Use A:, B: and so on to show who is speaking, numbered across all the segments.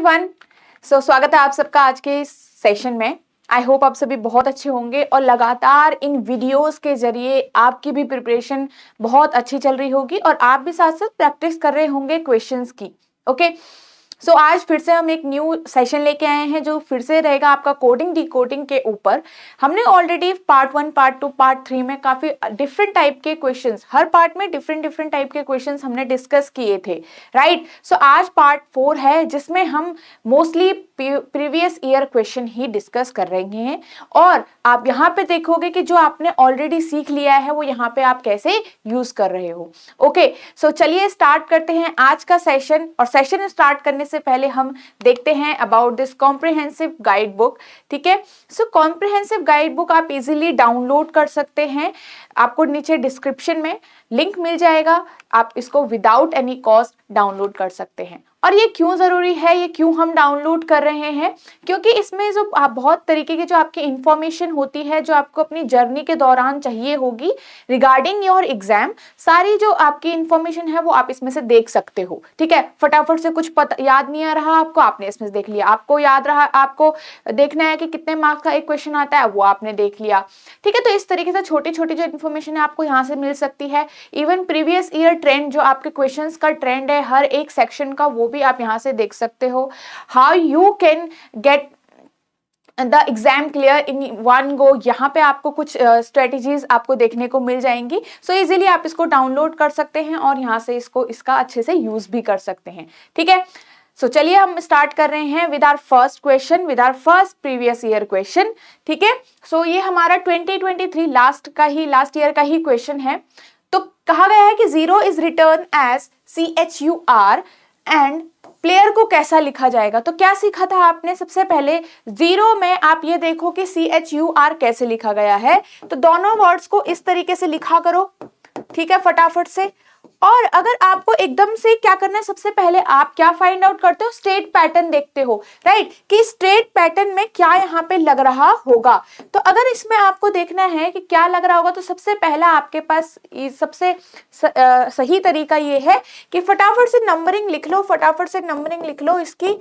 A: Everyone, स्वागत है आप सबका आज के इस सेशन में। आई होप आप सभी बहुत अच्छे होंगे और लगातार इन वीडियोस के जरिए आपकी भी प्रिपरेशन बहुत अच्छी चल रही होगी और आप भी साथ साथ प्रैक्टिस कर रहे होंगे क्वेश्चंस की। ओके, सो आज फिर से हम एक न्यू सेशन लेके आए हैं जो फिर से रहेगा आपका कोडिंग डिकोडिंग के ऊपर। हमने ऑलरेडी पार्ट 1, पार्ट 2, पार्ट 3 में काफी डिफरेंट टाइप के क्वेश्चंस, हर पार्ट में डिफरेंट टाइप के क्वेश्चंस हमने डिस्कस किए थे, राइट। सो आज पार्ट 4 है जिसमें हम मोस्टली प्रीवियस ईयर क्वेश्चन ही डिस्कस कर रहे हैं और आप यहाँ पे देखोगे कि जो आपने ऑलरेडी सीख लिया है वो यहाँ पे आप कैसे यूज कर रहे हो। ओके, सो चलिए स्टार्ट करते हैं आज का सेशन। और सेशन स्टार्ट करने से पहले हम देखते हैं about this comprehensive guide book. ठीक है, सो कॉम्प्रिहेंसिव गाइड बुक आप इजीली डाउनलोड कर सकते हैं, आपको नीचे डिस्क्रिप्शन में लिंक मिल जाएगा, आप इसको विदाउट एनी कॉस्ट डाउनलोड कर सकते हैं। और ये क्यों जरूरी है, ये क्यों हम डाउनलोड कर रहे हैं, क्योंकि इसमें जो बहुत तरीके की जो आपकी इंफॉर्मेशन होती है जो आपको अपनी जर्नी के दौरान चाहिए होगी रिगार्डिंग योर एग्जाम, सारी जो आपकी इंफॉर्मेशन है वो आप इसमें से देख सकते हो। ठीक है, फटाफट से कुछ पता याद नहीं आ रहा आपको, आपने इसमें से देख लिया, आपको याद रहा, आपको देखना है कि कितने मार्क्स का एक क्वेश्चन आता है वो आपने देख लिया। ठीक है, तो इस तरीके से छोटी छोटी जो इन्फॉर्मेशन है आपको यहाँ से मिल सकती है। इवन प्रीवियस ईयर ट्रेंड, जो आपके क्वेश्चंस का ट्रेंड है हर एक सेक्शन का, वो भी आप यहाँ से देख सकते हो। How you can get the exam clear in one go, यहाँ पे आपको कुछ स्ट्रेटेजीज आपको देखने को मिल जाएंगी। सो इजीली आप इसको डाउनलोड कर सकते हैं और यहाँ से इसका अच्छे से यूज भी कर सकते हैं। ठीक है, सो चलिए हम स्टार्ट कर रहे हैं with our first question, with our first previous year question. ठीक है, सो ये हमारा 2023 लास्ट ईयर का ही क्वेश्चन है। तो कहा गया है कि 0 is return as CHUR and player को कैसा लिखा जाएगा। तो क्या सीखा था आपने, सबसे पहले 0 में आप ये देखो कि CHUR कैसे लिखा गया है, तो दोनों वर्ड्स को इस तरीके से लिखा करो। ठीक है, फटाफट से। और अगर आपको एकदम से क्या करना है, सबसे पहले आप क्या फाइंड आउट करते हो, स्ट्रेट पैटर्न देखते हो, राइट, कि स्ट्रेट पैटर्न में क्या यहाँ पे लग रहा होगा। तो अगर इसमें आपको देखना है कि क्या लग रहा होगा, तो सबसे पहला आपके पास सबसे सही तरीका ये है कि फटाफट से नंबरिंग लिख लो, फटाफट से नंबरिंग लिख लो इसकी,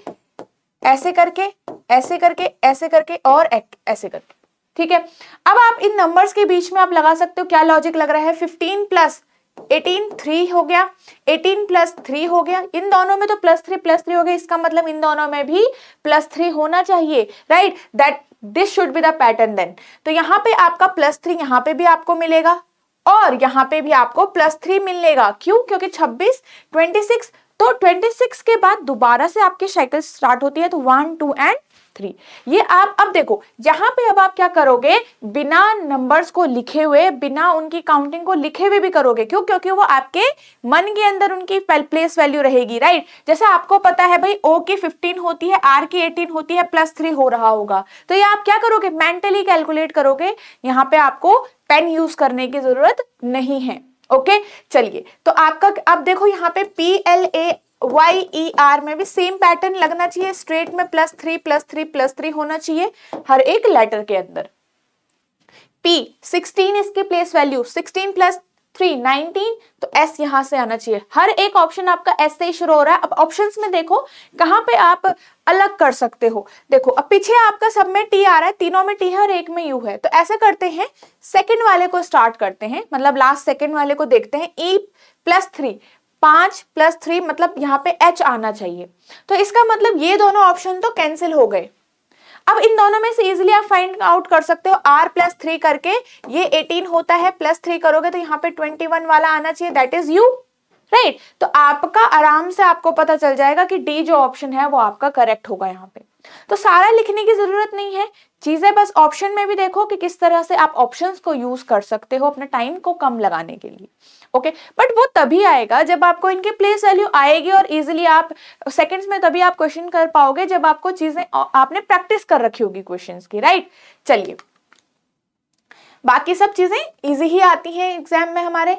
A: ऐसे करके ऐसे करके ऐसे करके और ऐसे करके। ठीक है, अब आप इन नंबर्स के बीच में आप लगा सकते हो क्या लॉजिक लग रहा है। 15 प्लस 18 3 हो गया, 18 प्लस 3 हो गया, इन दोनों में तो +3 हो गया, इसका मतलब इन दोनों में भी +3 होना चाहिए, right, that this should be the pattern then. तो यहाँ पे आपका +3 यहाँ पे भी आपको मिलेगा और यहाँ पे भी आपको +3 मिलेगा। क्यों, क्योंकि 26 26, तो 26 के बाद दोबारा से आपकी साइकिल स्टार्ट होती है, तो 1 2 एंड 3। ये आप अब देखो यहाँ पे अब आप क्या करोगे, बिना नंबर्स को लिखे हुए, बिना उनकी काउंटिंग को लिखे हुए भी करोगे। क्यों, क्योंकि वो आपके मन के अंदर उनकी प्लेस वैल्यू रहेगी, राइट। जैसे आपको पता है भाई O की 15 होती है, R की 18 होती है, +3 हो रहा होगा, तो ये आप क्या करोगे, मेंटली कैलकुलेट करोगे, यहाँ पे आपको पेन यूज करने की जरूरत नहीं है। ओके, चलिए, तो आपका अब देखो यहाँ पे PLAYER में भी सेम पैटर्न लगना चाहिए, स्ट्रेट में +3 होना चाहिए हर एक लेटर के अंदर। P 16 इसकी प्लेस वैल्यू, 16 + 3 19, तो S यहां से आना चाहिए। हर एक ऑप्शन आपका S से ही शुरू हो रहा है। अब ऑप्शंस में देखो कहां पे आप अलग कर सकते हो। देखो अब पीछे आपका सब में T आ रहा है, तीनों में T है और एक में U है, तो ऐसे करते हैं, सेकंड वाले को स्टार्ट करते हैं, मतलब लास्ट सेकंड वाले को देखते हैं। E +3, 5 + 3 मतलब यहाँ पे H आना चाहिए, तो इसका मतलब ये दोनों ऑप्शन तो कैंसिल हो गए। अब इन दोनों में से इजीली आप फाइंड आउट कर सकते हो, R +3 करके ये 18 होता है, +3 करोगे तो यहाँ पे 21 वाला आना चाहिए, दैट इज U, राइट। तो आपका आराम से आपको पता चल जाएगा कि D जो ऑप्शन है वो आपका करेक्ट होगा यहाँ पे। तो सारा लिखने की जरूरत नहीं है, चीजें बस ऑप्शन में भी देखो कि किस तरह से आप ऑप्शंस को यूज कर सकते हो अपने टाइम को कम लगाने के लिए। ओके, बट वो तभी आएगा जब आपको इनके प्लेस वैल्यू आएगी और इजीली आप सेकंड्स में तभी आप क्वेश्चन कर पाओगे जब आपको चीजें आपने प्रैक्टिस कर रखी होगी क्वेश्चंस की, राइट। चलिए, बाकी सब चीजें इजी ही आती हैं एग्जाम में हमारे।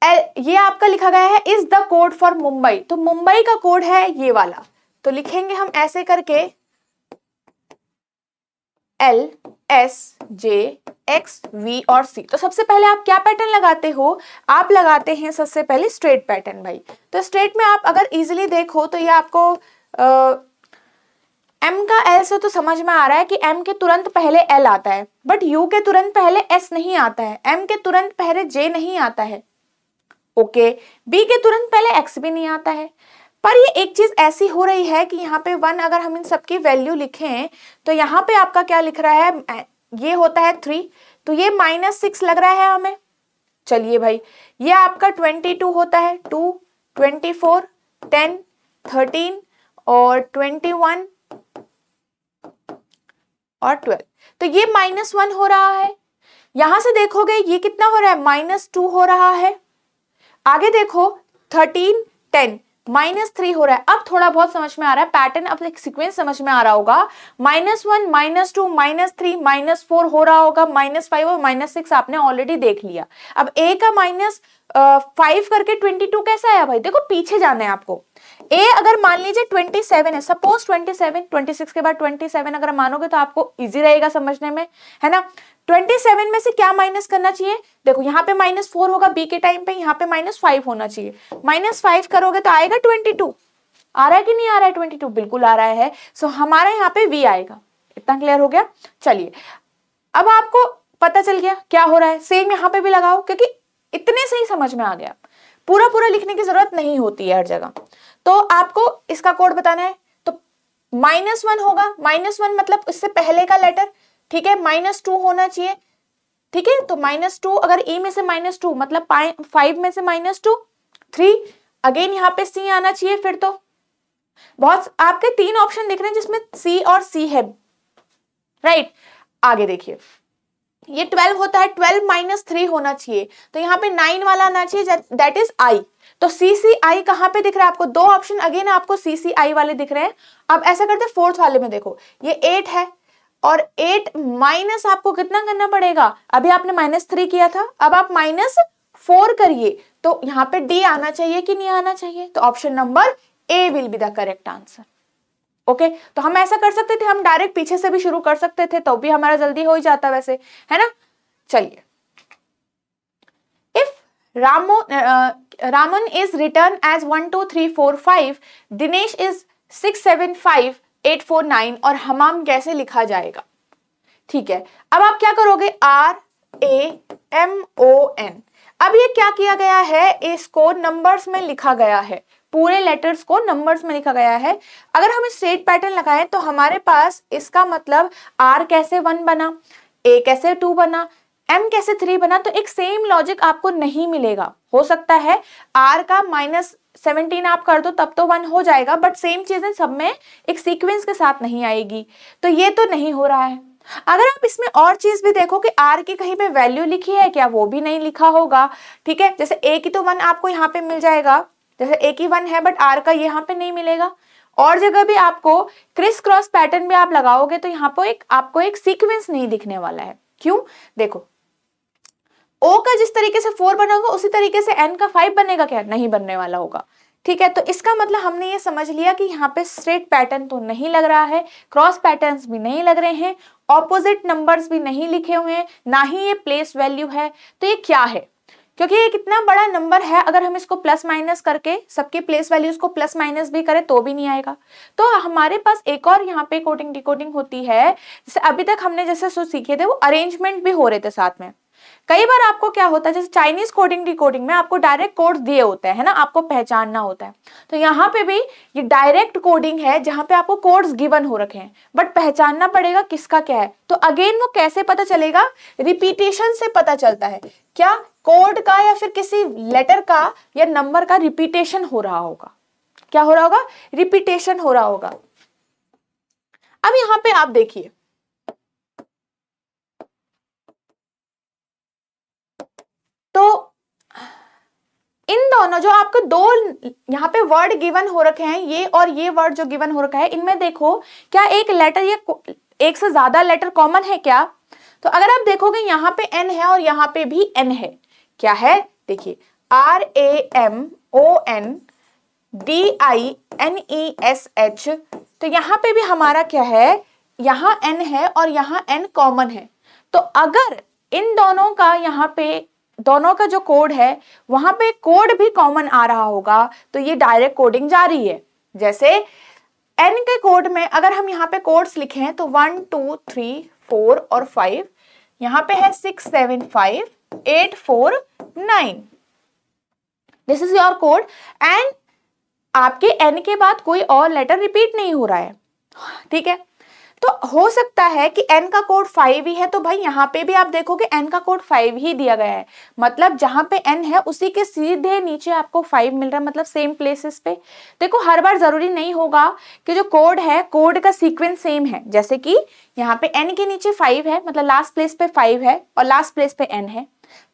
A: ये आपका लिखा गया है is the code for Mumbai, तो मुंबई का कोड है ये वाला, तो लिखेंगे हम ऐसे करके LSJXV और C। तो सबसे पहले आप क्या पैटर्न लगाते हो, आप लगाते हैं सबसे पहले स्ट्रेट पैटर्न भाई। तो स्ट्रेट में आप अगर इजीली देखो तो ये आपको m का l से तो समझ में आ रहा है कि m के तुरंत पहले l आता है, बट u के तुरंत पहले s नहीं आता है, m के तुरंत पहले j नहीं आता है, ओके, b के तुरंत पहले x भी नहीं आता है। पर ये एक चीज ऐसी हो रही है कि यहाँ पे 1 अगर हम इन सबकी वैल्यू लिखें तो यहाँ पे आपका क्या लिख रहा है, ये होता है 3, तो ये -6 लग रहा है हमें। चलिए भाई, ये आपका 22 होता है, 2, 24, 10, 13 और 21 और 12, तो ये -1 हो रहा है। यहां से देखोगे ये कितना हो रहा है, -2 हो रहा है। आगे देखो 13, 10, -3 हो रहा है। अब थोड़ा बहुत समझ में आ रहा है पैटर्न, अब एक सीक्वेंस समझ में आ रहा होगा। -1, -2, -3, -4 हो रहा होगा, -5 और -6 आपने ऑलरेडी देख लिया। अब a का -5 करके 22 कैसा आया भाई, देखो पीछे जाना है आपको। a अगर मान लीजिए 27 है, सपोज 27, 26 के बाद 27 अगर मानोगे तो आपको इजी रहेगा समझने में, है ना। 27 में से क्या माइनस करना चाहिए, देखो यहाँ पे -4 होगा b के टाइम पे, यहाँ पे -5 होना चाहिए। -5 करोगे तो आएगा 22, आ रहा है कि नहीं आ रहा है 22, बिल्कुल आ रहा है। सो हमारा यहाँ पे v आएगा। इतना क्लियर हो गया। चलिए अब आपको पता चल गया क्या हो रहा है, सेम यहाँ पे भी लगाओ, क्योंकि इतने से ही समझ में आ गया, पूरा पूरा लिखने की जरूरत नहीं होती है हर जगह। तो आपको इसका कोड बताना है, तो -1 होगा, -1 मतलब इससे पहले का लेटर, ठीक है, -2 होना चाहिए, ठीक है। तो -2 अगर e में से -2 मतलब 5 में से -2, 3, अगेन यहाँ पे c आना चाहिए। फिर तो बहुत आपके 3 ऑप्शन दिख रहे हैं जिसमें c और c है, राइट। आगे देखिए ये 12 होता है, 12 - 3 होना चाहिए, तो यहाँ पे 9 वाला आना चाहिए, दैट इज i। तो CCI कहाँ पे दिख रहा है आपको, 2 ऑप्शन अगेन आपको CCI वाले दिख रहे हैं। अब ऐसा करते हैं 4th वाले में, देखो ये 8 है और 8 माइनस आपको कितना करना पड़ेगा, अभी आपने -3 किया था, अब आप -4 करिए, तो यहाँ पे D आना चाहिए कि नहीं आना चाहिए, तो option number A will be the correct answer. Okay, तो हम ऐसा कर सकते थे, हम डायरेक्ट पीछे से भी शुरू कर सकते थे, तो भी हमारा जल्दी हो ही जाता वैसे, है ना। चलिए, if Raman is written as 1 2 3 4 5, Dinesh is 6 7 5 8 4 9 और हमाम कैसे लिखा जाएगा, ठीक है। अब आप क्या करोगे, RAMON। अब ये क्या किया गया है, इसको नंबर्स में लिखा गया है, पूरे लेटर्स को नंबर्स में लिखा गया है। अगर हम स्ट्रेट पैटर्न लगाएं तो हमारे पास इसका मतलब R कैसे 1 बना, A कैसे 2 बना, M कैसे 3 बना, तो एक सेम लॉजिक आपको नहीं मिलेगा। हो सकता है R का -17 आप कर दो तब तो 1 हो जाएगा, बट सेम चीजें सब में एक सीक्वेंस के साथ नहीं आएगी, तो ये तो नहीं हो रहा है। अगर आप इसमें और चीज भी देखो कि R की कहीं पे वैल्यू लिखी है क्या, वो भी नहीं लिखा होगा, ठीक है। जैसे A की तो 1 आपको यहाँ पे मिल जाएगा, जैसे A की 1 है बट R का यहाँ पे नहीं मिलेगा। और जगह भी आपको क्रिस क्रॉस पैटर्न भी आप लगाओगे तो यहाँ पे आपको एक सीक्वेंस नहीं दिखने वाला है। क्यों, देखो O का जिस तरीके से 4 बना होगा उसी तरीके से N का 5 बनेगा क्या, नहीं बनने वाला होगा, ठीक है। तो इसका मतलब हमने ये समझ लिया कि यहाँ पे स्ट्रेट पैटर्न तो नहीं लग रहा है, क्रॉस पैटर्न्स भी नहीं लग रहे हैं, ऑपोजिट नंबर्स भी नहीं लिखे हुए हैं, ना ही ये प्लेस वैल्यू है। तो ये क्या है, क्योंकि ये कितना बड़ा नंबर है, अगर हम इसको प्लस माइनस करके सबके प्लेस वैल्यूज को प्लस माइनस भी करें तो भी नहीं आएगा। तो हमारे पास एक और यहाँ पे कोडिंग डिकोडिंग होती है, जैसे अभी तक हमने जैसे सो सीखे थे वो अरेंजमेंट भी हो रहे थे साथ में। कई बार आपको क्या होता है, जैसे चाइनीज कोडिंग डिकोडिंग में आपको डायरेक्ट कोड्स दिए होते हैं, है ना, आपको पहचानना होता है। तो यहाँ पे भी ये डायरेक्ट कोडिंग है जहां पे आपको कोड्स गिवन हो रखे हैं, बट पहचानना पड़ेगा किसका क्या है। तो अगेन वो कैसे पता चलेगा, रिपीटेशन से पता चलता है, क्या कोड का या फिर किसी लेटर का या नंबर का रिपीटेशन हो रहा होगा। क्या हो रहा होगा, रिपीटेशन हो रहा होगा। अब यहाँ पे आप देखिए, तो इन दोनों जो आपको दो यहाँ पे वर्ड गिवन हो रखे हैं, ये और ये वर्ड जो गिवन हो रखा है, इनमें देखो क्या एक लेटर या एक से ज्यादा लेटर कॉमन है क्या। तो अगर आप देखोगे यहाँ पे N है और यहाँ पे भी N है, क्या है, देखिए RAMONDINESH। तो यहाँ पे भी हमारा क्या है, यहाँ N है और यहाँ N कॉमन है। तो अगर इन दोनों का यहाँ पे दोनों का जो कोड है वहां पे कोड भी कॉमन आ रहा होगा तो ये डायरेक्ट कोडिंग जा रही है। जैसे N के कोड में अगर हम यहाँ पे कोड्स लिखें तो 1 2 3 4 और 5, यहाँ पे है 6 7 5 8 4 9, this is your code. And आपके n के बाद कोई और लेटर रिपीट नहीं हो रहा है, ठीक है। तो हो सकता है कि n का कोड 5 ही है, तो भाई यहाँ पे भी आप देखोगे n का कोड 5 ही दिया गया है, मतलब जहां पे n है उसी के सीधे नीचे आपको 5 मिल रहा है, मतलब सेम प्लेसेस पे। देखो हर बार जरूरी नहीं होगा कि जो कोड है कोड का सीक्वेंस सेम है, जैसे कि यहाँ पे n के नीचे 5 है, मतलब लास्ट प्लेस पे 5 है और लास्ट प्लेस पे n है,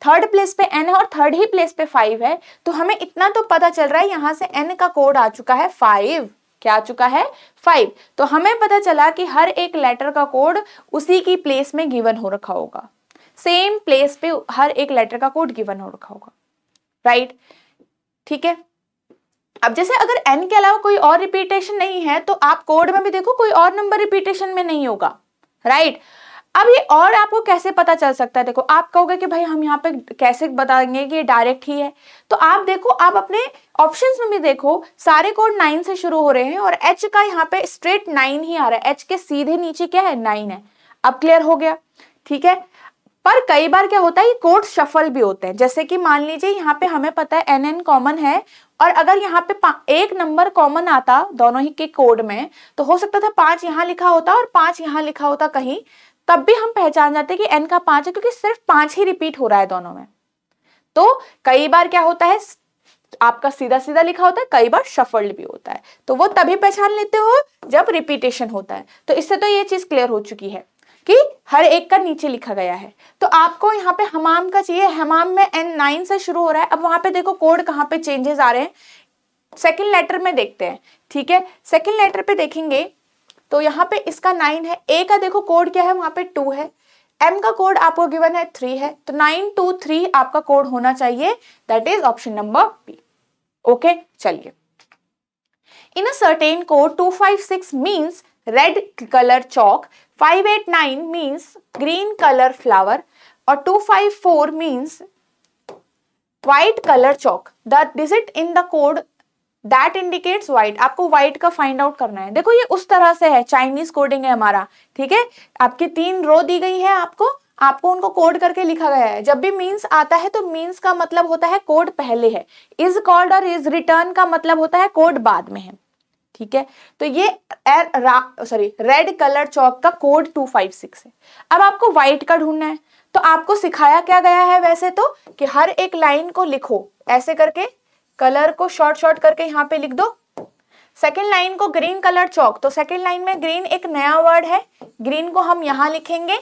A: थर्ड प्लेस पे n है और थर्ड ही प्लेस पे 5 है, तो हमें इतना तो पता चल रहा है यहाँ से n का कोड आ चुका है 5। क्या आ चुका है? 5। तो हमें पता चला कि हर एक लेटर का कोड उसी की प्लेस में गिवन हो रखा होगा, सेम प्लेस पे हर एक लेटर का कोड गिवन हो रखा होगा, राइट, ठीक है। अब जैसे अगर n के अलावा कोई और रिपीटेशन नहीं है तो आप कोड में भी देखो कोई और नंबर रिपीटेशन में नहीं होगा, राइट। अब ये और आपको कैसे पता चल सकता है? देखो आप कहोगे कि भाई हम यहाँ पे कैसे बताएंगे कि ये डायरेक्ट ही है, तो आप देखो, आप अपने ऑप्शंस में भी देखो, सारे कोड 9 से शुरू हो रहे हैं और h का यहाँ पे स्ट्रेट 9 ही आ रहा है, h के सीधे नीचे क्या है? 9 है। अब क्लियर हो गया, ठीक है। पर कई बार क्या होता है, ये कोड शफल भी होते हैं, जैसे कि मान लीजिए यहाँ पे हमें पता है NN कॉमन है और अगर यहाँ पे एक नंबर कॉमन आता दोनों ही के कोड में, तो हो सकता था 5 यहाँ लिखा होता और 5 यहाँ लिखा होता कहीं, तब भी हम पहचान जाते कि n का 5 है, क्योंकि सिर्फ 5 ही रिपीट हो रहा है दोनों में। तो कई बार क्या होता है, आपका सीधा सीधा लिखा होता है, कई बार शफल्ड भी होता है, तो वो तभी पहचान लेते हो जब रिपीटेशन होता है। तो इससे तो ये चीज क्लियर हो चुकी है कि हर एक का नीचे लिखा गया है। तो आपको यहाँ पे हमाम का चाहिए, हमाम में N9 से शुरू हो रहा है। अब वहां पे देखो कोड कहाँ पे चेंजेस आ रहे हैं, सेकेंड लेटर में देखते हैं, ठीक है। सेकेंड लेटर पे देखेंगे तो यहाँ पे इसका 9 है, ए का देखो कोड क्या है, वहां पे 2 है, एम का कोड आपको गिवन है 3 है, तो 923 आपका कोड होना चाहिए, that is option number B. Okay, चलिए। In a certain code 256 means red colour chalk, 589 means green colour flower और 254 means white colour chalk. The digit in the code that indicates white, आपको white का find out करना है। देखो ये उस तरह से है, चाइनीज कोडिंग है हमारा, ठीक है। आपकी 3 रो दी गई है, आपको उनको कोड करके लिखा गया है। जब भी मीन्स आता है तो मीन्स का मतलब होता है कोड पहले है, इज कॉल्ड और इज रिटर्न का मतलब होता है कोड बाद में है, ठीक है। तो ये रेड कलर चौक का कोड 256 है। अब आपको व्हाइट का ढूंढना है, तो आपको सिखाया क्या गया है वैसे तो कि हर एक लाइन को लिखो ऐसे करके, कलर को शॉर्ट शॉर्ट करके यहाँ पे लिख दो। सेकेंड लाइन को ग्रीन कलर चौक, तो सेकेंड लाइन में ग्रीन एक नया वर्ड है, ग्रीन को हम यहाँ लिखेंगे,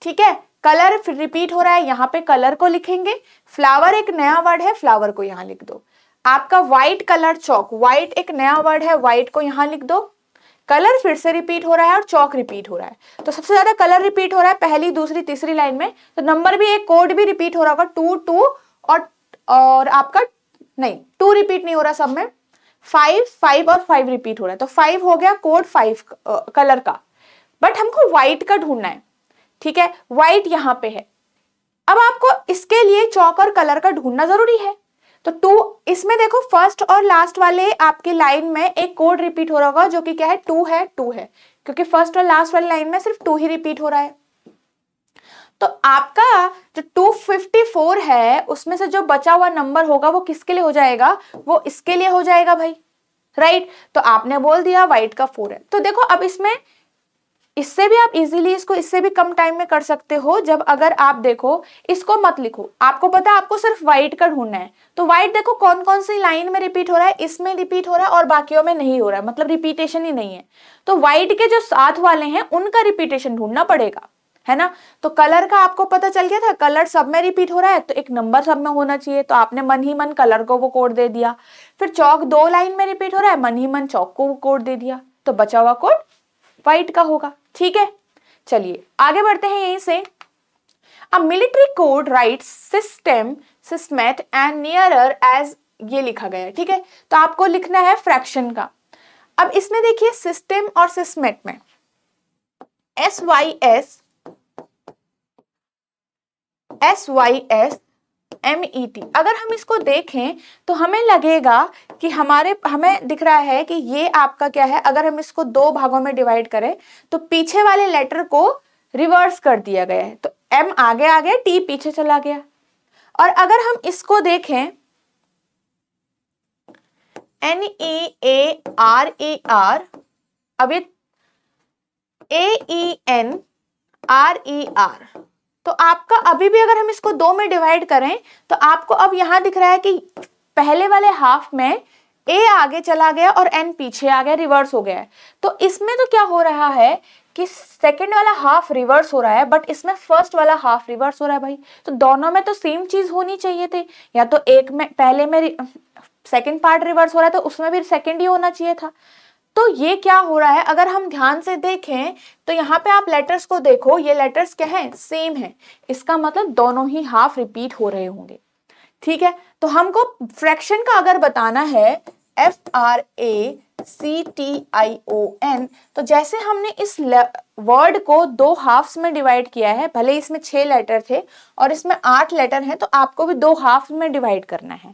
A: ठीक है। कलर फिर रिपीट हो रहा है, यहाँ पे कलर को लिखेंगे। फ्लावर एक नया वर्ड है, फ्लावर को यहाँ लिख दो। आपका व्हाइट कलर चौक, व्हाइट एक नया वर्ड है, व्हाइट को यहाँ लिख दो। कलर फिर से रिपीट हो रहा है और चौक रिपीट हो रहा है, तो सबसे ज्यादा कलर रिपीट हो रहा है पहली दूसरी तीसरी लाइन में, तो नंबर भी एक कोड भी रिपीट हो रहा होगा 2 2 और आपका नहीं 2 रिपीट नहीं हो रहा सब में, 5 5 और 5 रिपीट हो रहा है, तो 5 हो गया कोड 5 कलर का। बट हमको व्हाइट का ढूंढना है, ठीक है, व्हाइट यहाँ पे है। अब आपको इसके लिए चौक और कलर का ढूंढना जरूरी है, तो 2 इसमें देखो फर्स्ट और लास्ट वाले आपके लाइन में एक कोड रिपीट हो रहा होगा जो कि क्या है 2 है, 2 है, क्योंकि फर्स्ट और लास्ट वाली लाइन में सिर्फ 2 ही रिपीट हो रहा है। तो आपका जो 254 है उसमें से जो बचा हुआ नंबर होगा वो किसके लिए हो जाएगा, वो इसके लिए हो जाएगा भाई, राइट। तो आपने बोल दिया व्हाइट का 4 है। तो देखो अब इसमें इससे भी आप इजीली इसको इससे भी कम टाइम में कर सकते हो। जब अगर आप देखो इसको मत लिखो, आपको पता है आपको सिर्फ व्हाइट का ढूंढना है, तो व्हाइट देखो कौन कौन सी लाइन में रिपीट हो रहा है, इसमें रिपीट हो रहा है और बाकियों में नहीं हो रहा है, मतलब रिपीटेशन ही नहीं है। तो व्हाइट के जो साथ वाले हैं उनका रिपीटेशन ढूंढना पड़ेगा, है ना। तो कलर का आपको पता चल गया था, कलर सब में रिपीट हो रहा है तो एक नंबर सब में होना चाहिए, तो आपने मन ही मन कलर को वो कोड दे दिया। फिर चौक 2 लाइन में रिपीट हो रहा है, मन ही मन चौक को वो कोड दे दिया, तो बचा हुआ कोड व्हाइट का होगा, ठीक है। चलिए आगे बढ़ते हैं यहीं से। A military code writes system सिस्मेट एंड नियरर एज, ये लिखा गया है, ठीक है। तो आपको लिखना है फ्रैक्शन का। अब इसमें देखिए सिस्टम और सिस्मेट में SYS MET। अगर हम इसको देखें तो हमें लगेगा कि हमें दिख रहा है कि ये आपका क्या है, अगर हम इसको दो भागों में डिवाइड करें तो पीछे वाले लेटर को रिवर्स कर दिया गया है, तो M आगे आ गया, T पीछे चला गया। और अगर हम इसको देखें NEARER, अब ये AENRER, तो आपका अभी भी अगर हम इसको दो में डिवाइड करें तो आपको अब यहां दिख रहा है कि पहले वाले हाफ में A आगे चला गया और N पीछे आ गया, रिवर्स हो गया है। तो इसमें तो क्या हो रहा है कि सेकंड वाला हाफ रिवर्स हो रहा है, बट इसमें फर्स्ट वाला हाफ रिवर्स हो रहा है भाई। तो दोनों में तो सेम चीज होनी चाहिए थी, या तो एक में पहले में सेकंड पार्ट रिवर्स हो रहा है तो उसमें भी सेकंड ही होना चाहिए था। तो ये क्या हो रहा है, अगर हम ध्यान से देखें तो यहाँ पे आप लेटर्स को देखो, ये लेटर्स क्या है, सेम है। इसका मतलब दोनों ही हाफ रिपीट हो रहे होंगे। ठीक है, तो हमको फ्रैक्शन का अगर बताना है FRACTION, तो जैसे हमने इस वर्ड को दो हाफ्स में डिवाइड किया है, भले इसमें 6 लेटर थे और इसमें 8 लेटर हैं, तो आपको भी दो हाफ में डिवाइड करना है।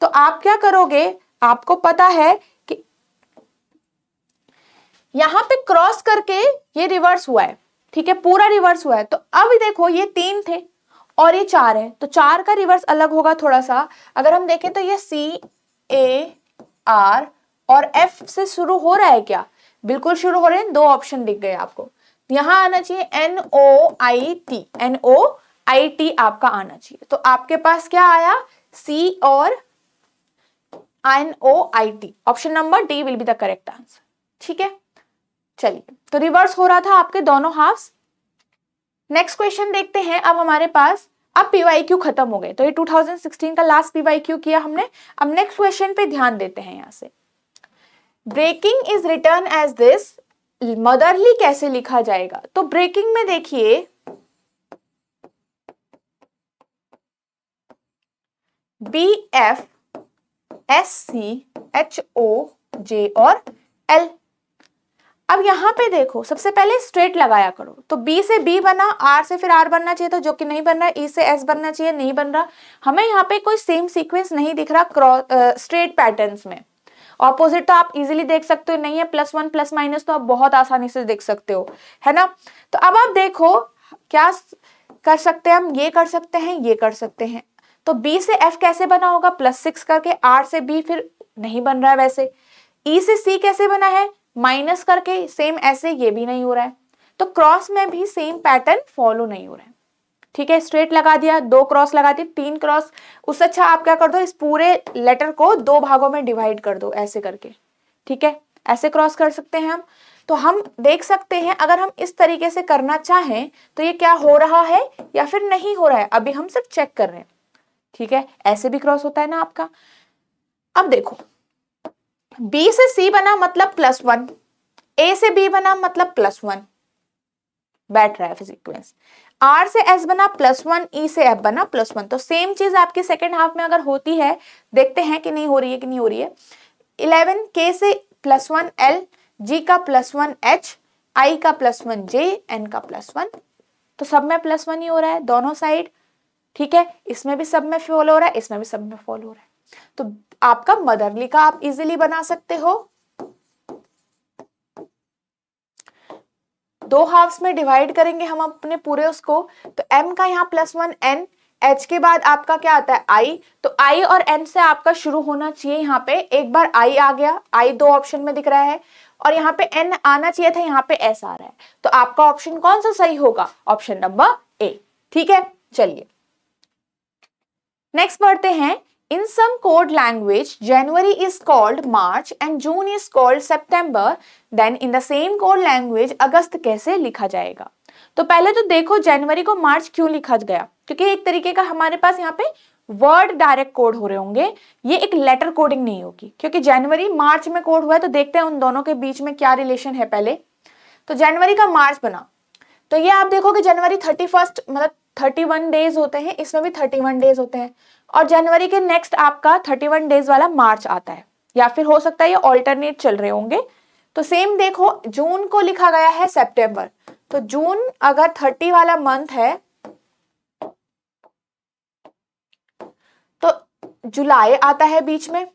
A: तो आप क्या करोगे, आपको पता है कि यहां पे क्रॉस करके ये रिवर्स हुआ है, ठीक है, पूरा रिवर्स हुआ है। तो अब देखो ये 3 थे और ये 4 है, तो 4 का रिवर्स अलग होगा थोड़ा सा। अगर हम देखें तो ये CAR और F से शुरू हो रहा है क्या, बिल्कुल शुरू हो रहे हैं, दो ऑप्शन दिख गए आपको। यहां आना चाहिए NOIT आपका आना चाहिए। तो आपके पास क्या आया, C और NOIT, option number D will be the correct answer. ठीक है, चलिए, तो रिवर्स हो रहा था आपके दोनों हाफ्स। नेक्स्ट क्वेश्चन देखते हैं। अब हमारे पास अब PYQ खत्म हो गए, तो ये 2016 का लास्ट PYQ किया हमने। अब नेक्स्ट क्वेश्चन पे ध्यान देते हैं। यहां से breaking is return as this, motherly कैसे लिखा जाएगा। तो ब्रेकिंग में देखिए BFSCHOJ और L। अब यहां पे देखो, सबसे पहले स्ट्रेट लगाया करो, तो B से B बना, R से फिर R बनना चाहिए था, जो कि नहीं बन रहा है। E से S बनना चाहिए, नहीं बन रहा। हमें यहाँ पे कोई सेम सीक्वेंस नहीं दिख रहा स्ट्रेट पैटर्न्स में। ऑपोजिट तो आप इजीली देख सकते हो, नहीं है +1 +- तो आप बहुत आसानी से देख सकते हो, है ना। तो अब आप देखो क्या कर सकते हैं हम, ये कर सकते हैं, ये कर सकते हैं। तो B से F कैसे बना होगा, +6 करके, R से B फिर नहीं बन रहा है वैसे। E से C कैसे बना है, माइनस करके, सेम ऐसे, ये भी नहीं हो रहा है। तो क्रॉस में भी सेम पैटर्न फॉलो नहीं हो रहा है। ठीक है, स्ट्रेट लगा दिया, 2 क्रॉस लगा दिए, 3 क्रॉस। उससे अच्छा आप क्या कर दो, इस पूरे लेटर को 2 भागों में डिवाइड कर दो ऐसे करके। ठीक है, ऐसे क्रॉस कर सकते हैं हम। तो हम देख सकते हैं अगर हम इस तरीके से करना चाहें तो ये क्या हो रहा है या फिर नहीं हो रहा है, अभी हम सिर्फ चेक कर रहे हैं। ठीक है, ऐसे भी क्रॉस होता है ना आपका। अब देखो, B से C बना मतलब +1, A से B बना मतलब +1, बैठ रहा है सीक्वेंस। R से S बना +1, E से F बना +1। तो सेम चीज आपकी सेकेंड हाफ में अगर होती है, देखते हैं कि नहीं हो रही है कि नहीं हो रही है। 11 K से +1 L, G का +1 H, I का +1 J, N का +1। तो सब में +1 ही हो रहा है दोनों साइड। ठीक है, इसमें भी सब में फॉलो हो रहा है, इसमें भी सब में फॉलो हो रहा है। तो आपका मदरली का आप इजीली बना सकते हो। 2 हाफ्स में डिवाइड करेंगे हम अपने पूरे उसको। तो M का यहाँ +1 N, H के बाद आपका क्या आता है I, तो I और N से आपका शुरू होना चाहिए। यहाँ पे एक बार I आ गया, I 2 ऑप्शन में दिख रहा है, और यहाँ पे N आना चाहिए था, यहाँ पे S आ रहा है। तो आपका ऑप्शन कौन सा सही होगा, ऑप्शन नंबर A। ठीक है, चलिए नेक्स्ट पढ़ते हैं। In some code language, January is called March and June is called September. Then in the same code language, अगस्त कैसे लिखा जाएगा। तो पहले तो देखो जनवरी को मार्च क्यों लिखा गया, क्योंकि एक तरीके का हमारे पास यहाँ पे वर्ड डायरेक्ट कोड हो रहे होंगे, ये एक लेटर कोडिंग नहीं होगी। क्योंकि जनवरी मार्च में कोड हुआ है, तो देखते हैं उन दोनों के बीच में क्या रिलेशन है पहले। तो जनवरी का मार्च बना, तो ये आप देखो कि जनवरी 31 मतलब 31 डेज होते हैं, इसमें भी 31 डेज होते हैं, और जनवरी के नेक्स्ट आपका 31 डेज वाला मार्च आता है, या फिर हो सकता है ये ऑल्टरनेट चल रहे होंगे। तो सेम देखो, जून को लिखा गया है सितंबर, तो जून अगर 30 वाला मंथ है जुलाई आता है बीच में,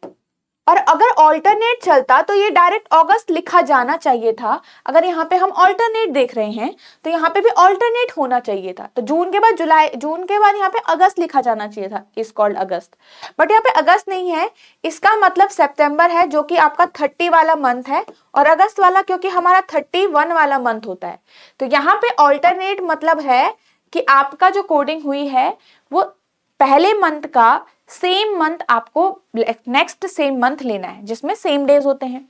A: और अगर ऑल्टरनेट चलता तो ये डायरेक्ट अगस्त लिखा जाना चाहिए था। अगर यहाँ पे हम ऑल्टरनेट देख रहे हैं तो यहाँ पे भी ऑल्टरनेट होना चाहिए था। तो जून के बाद जुलाई, जून के बाद यहाँ पे अगस्त लिखा जाना चाहिए था, इज कॉल्ड अगस्त। बट यहाँ पे अगस्त नहीं है, इसका मतलब सितंबर है जो कि आपका 30 वाला मंथ है, और अगस्त वाला क्योंकि हमारा 31 वाला मंथ होता है। तो यहाँ पे ऑल्टरनेट मतलब है कि आपका जो कोडिंग हुई है वो पहले मंथ का सेम मंथ आपको नेक्स्ट सेम मंथ लेना है जिसमें सेम डेज होते हैं।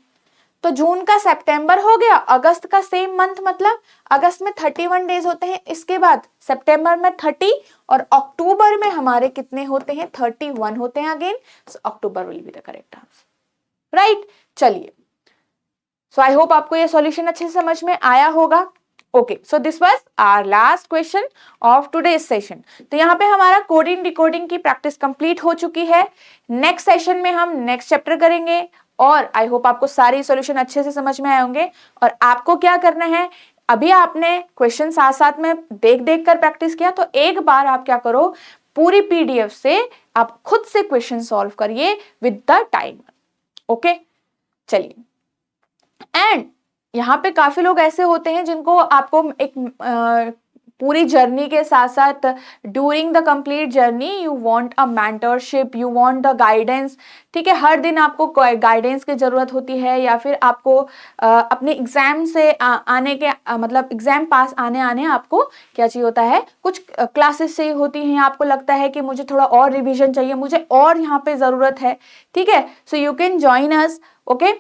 A: तो जून का सितंबर हो गया, अगस्त का सेम मंथ मतलब अगस्त में 31 डेज होते हैं, इसके बाद सितंबर में 30 और अक्टूबर में हमारे कितने होते हैं, 31 होते हैं again. So October will be the correct answer, right. चलिए, सो आई होप आपको ये सॉल्यूशन अच्छे से समझ में आया होगा। Okay, so this was our last question of today's session. तो यहाँ पे हमारा कोडिंग डिकोडिंग की प्रैक्टिस कंप्लीट हो चुकी है। नेक्स्ट सेशन में हम नेक्स्ट चैप्टर करेंगे, और आई होप आपको सारे सॉल्यूशन अच्छे से समझ में आए होंगे। और आपको क्या करना है, अभी आपने क्वेश्चन साथ साथ में देख देख कर प्रैक्टिस किया, तो एक बार आप क्या करो, पूरी पीडीएफ से आप खुद से क्वेश्चन सॉल्व करिए विद द टाइमर। ओके, चलिए। एंड यहाँ पे काफी लोग ऐसे होते हैं जिनको आपको एक पूरी जर्नी के साथ साथ during the complete journey you want a mentorship, you want the guidance. ठीक है, हर दिन आपको गाइडेंस की जरूरत होती है, या फिर आपको अपने एग्जाम से आने के मतलब एग्जाम पास आने आपको क्या चाहिए होता है, कुछ क्लासेस चाहिए होती हैं। आपको लगता है कि मुझे थोड़ा और रिविजन चाहिए, मुझे और यहाँ पे जरूरत है। ठीक है, so you can join us. Okay,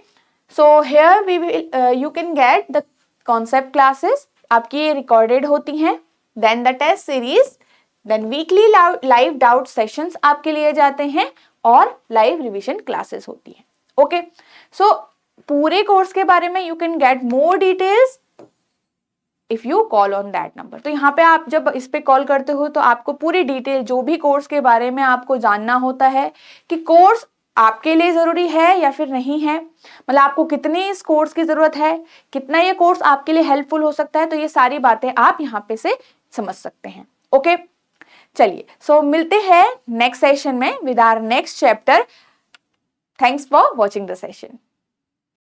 A: so here we will you can get the concept classes, आपकी ये recorded होती हैं, then the test series, then weekly live doubt sessions आपके लिए जाते हैं, और live revision classes होती हैं। ओके, so पूरे कोर्स के बारे में you can get more details if you call on that number। तो यहाँ पे आप जब इस पे कॉल करते हो तो आपको पूरी डिटेल जो भी कोर्स के बारे में आपको जानना होता है कि कोर्स आपके लिए जरूरी है या फिर नहीं है, मतलब आपको कितनी इस कोर्स की जरूरत है, कितना ये कोर्स आपके लिए हेल्पफुल हो सकता है, तो ये सारी बातें आप यहाँ पे से समझ सकते हैं। ओके, चलिए, सो मिलते हैं नेक्स्ट सेशन में with our next chapter. Thanks for watching the session.